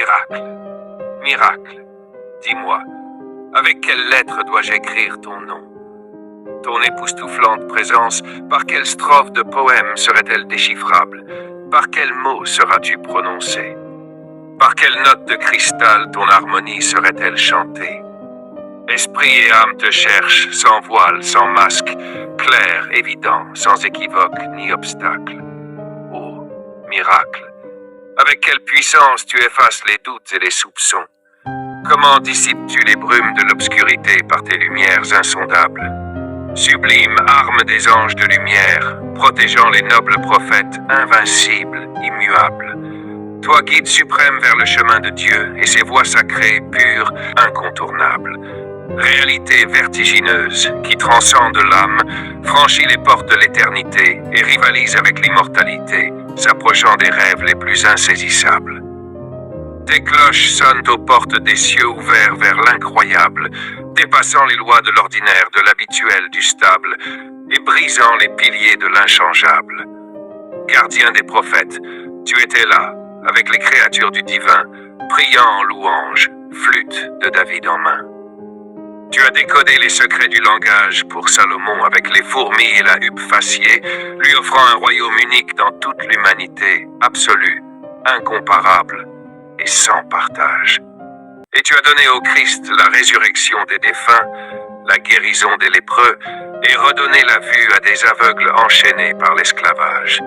Miracle, miracle, dis-moi, avec quelle lettre dois-je écrire ton nom? Ton époustouflante présence, par quelle strophe de poème serait-elle déchiffrable? Par quel mot seras-tu prononcé? Par quelle note de cristal ton harmonie serait-elle chantée? Esprit et âme te cherchent, sans voile, sans masque, clair, évident, sans équivoque ni obstacle. Oh, miracle! Avec quelle puissance tu effaces les doutes et les soupçons? Comment dissipes-tu les brumes de l'obscurité par tes lumières insondables? Sublime arme des anges de lumière, protégeant les nobles prophètes, invincibles, immuables. Toi guide suprême vers le chemin de Dieu et ses voies sacrées, pures, incontournables. Réalité vertigineuse qui transcende l'âme, franchit les portes de l'éternité et rivalise avec l'immortalité, s'approchant des rêves les plus insaisissables. Tes cloches sonnent aux portes des cieux ouverts vers l'incroyable, dépassant les lois de l'ordinaire, de l'habituel, du stable, et brisant les piliers de l'inchangeable. Gardien des prophètes, tu étais là, avec les créatures du divin, priant en louange, flûte de David en main. Tu as décodé les secrets du langage pour Salomon avec les fourmis et la huppe faciée, lui offrant un royaume unique dans toute l'humanité, absolu, incomparable et sans partage. Et tu as donné au Christ la résurrection des défunts, la guérison des lépreux, et redonné la vue à des aveugles enchaînés par l'esclavage.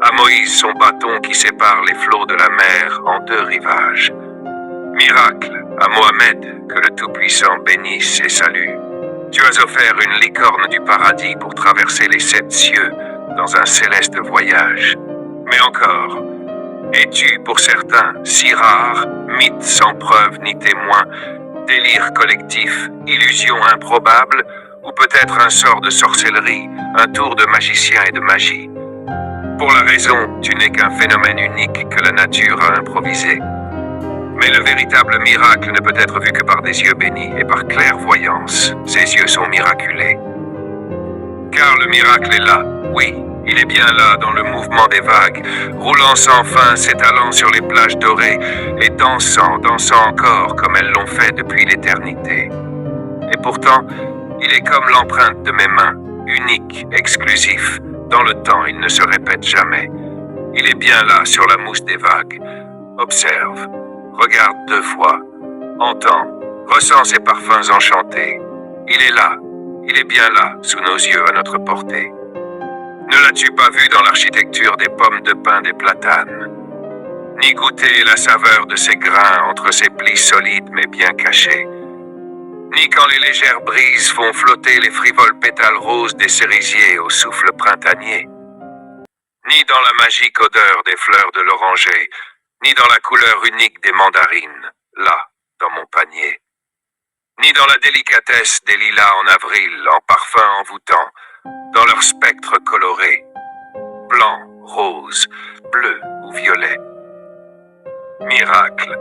À Moïse son bâton qui sépare les flots de la mer en deux rivages. Miracle, à Mohamed, que le Tout-Puissant bénisse et salue. Tu as offert une licorne du paradis pour traverser les 7 cieux dans un céleste voyage. Mais encore, es-tu pour certains si rare, mythe sans preuve ni témoin, délire collectif, illusion improbable, ou peut-être un sort de sorcellerie, un tour de magicien et de magie? Pour la raison, tu n'es qu'un phénomène unique que la nature a improvisé. Mais le véritable miracle ne peut être vu que par des yeux bénis et par clairvoyance. Ces yeux sont miraculés. Car le miracle est là, oui, il est bien là dans le mouvement des vagues, roulant sans fin, s'étalant sur les plages dorées et dansant encore comme elles l'ont fait depuis l'éternité. Et pourtant, il est comme l'empreinte de mes mains, unique, exclusif. Dans le temps, il ne se répète jamais. Il est bien là sur la mousse des vagues. Observe. Regarde 2 fois, entends, ressens ses parfums enchantés. Il est là, il est bien là, sous nos yeux, à notre portée. Ne l'as-tu pas vu dans l'architecture des pommes de pin des platanes? Ni goûté la saveur de ses grains entre ses plis solides mais bien cachés? Ni quand les légères brises font flotter les frivoles pétales roses des cerisiers au souffle printanier? Ni dans la magique odeur des fleurs de l'oranger, ni dans la couleur unique des mandarines, là, dans mon panier. Ni dans la délicatesse des lilas en avril, en parfum envoûtant, dans leur spectre coloré, blanc, rose, bleu ou violet. Miracle,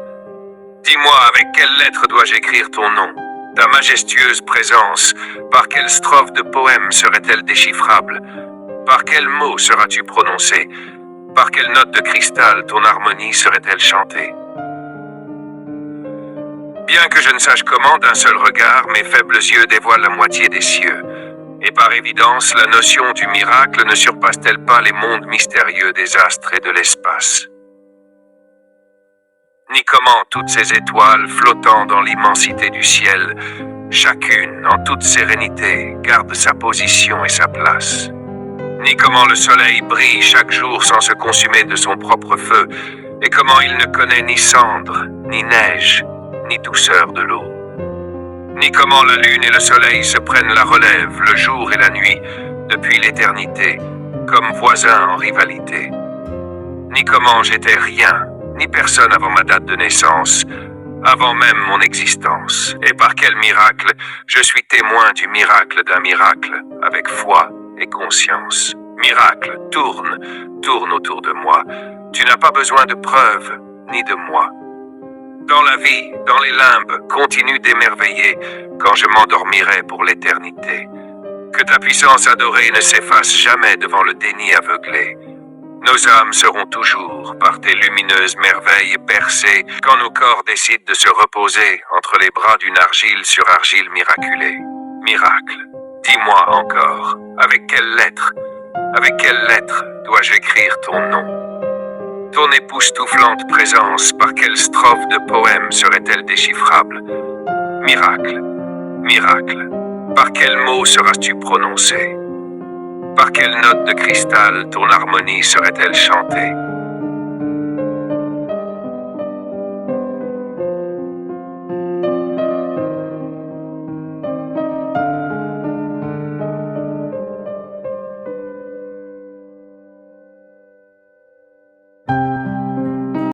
dis-moi avec quelle lettre dois-je écrire ton nom? Ta majestueuse présence, par quelle strophe de poème serait-elle déchiffrable? Par quel mot seras-tu prononcé? Par quelle note de cristal ton harmonie serait-elle chantée? Bien que je ne sache comment, d'un seul regard, mes faibles yeux dévoilent la moitié des cieux. Et par évidence, la notion du miracle ne surpasse-t-elle pas les mondes mystérieux des astres et de l'espace? Ni comment toutes ces étoiles, flottant dans l'immensité du ciel, chacune, en toute sérénité, garde sa position et sa place. Ni comment le soleil brille chaque jour sans se consumer de son propre feu, et comment il ne connaît ni cendre, ni neige, ni douceur de l'eau. Ni comment la lune et le soleil se prennent la relève, le jour et la nuit, depuis l'éternité, comme voisins en rivalité. Ni comment j'étais rien, ni personne avant ma date de naissance, avant même mon existence. Et par quel miracle, je suis témoin du miracle d'un miracle, avec foi et conscience. Miracle, tourne autour de moi. Tu n'as pas besoin de preuves, ni de moi. Dans la vie, dans les limbes, continue d'émerveiller quand je m'endormirai pour l'éternité. Que ta puissance adorée ne s'efface jamais devant le déni aveuglé. Nos âmes seront toujours, par tes lumineuses merveilles, percées quand nos corps décident de se reposer entre les bras d'une argile sur argile miraculée. Miracle, dis-moi encore, avec quelle lettre dois-je écrire ton nom? Ton époustouflante présence, par quelle strophe de poème serait-elle déchiffrable? Miracle, miracle, par quel mot seras-tu prononcé? Par quelle note de cristal ton harmonie serait-elle chantée?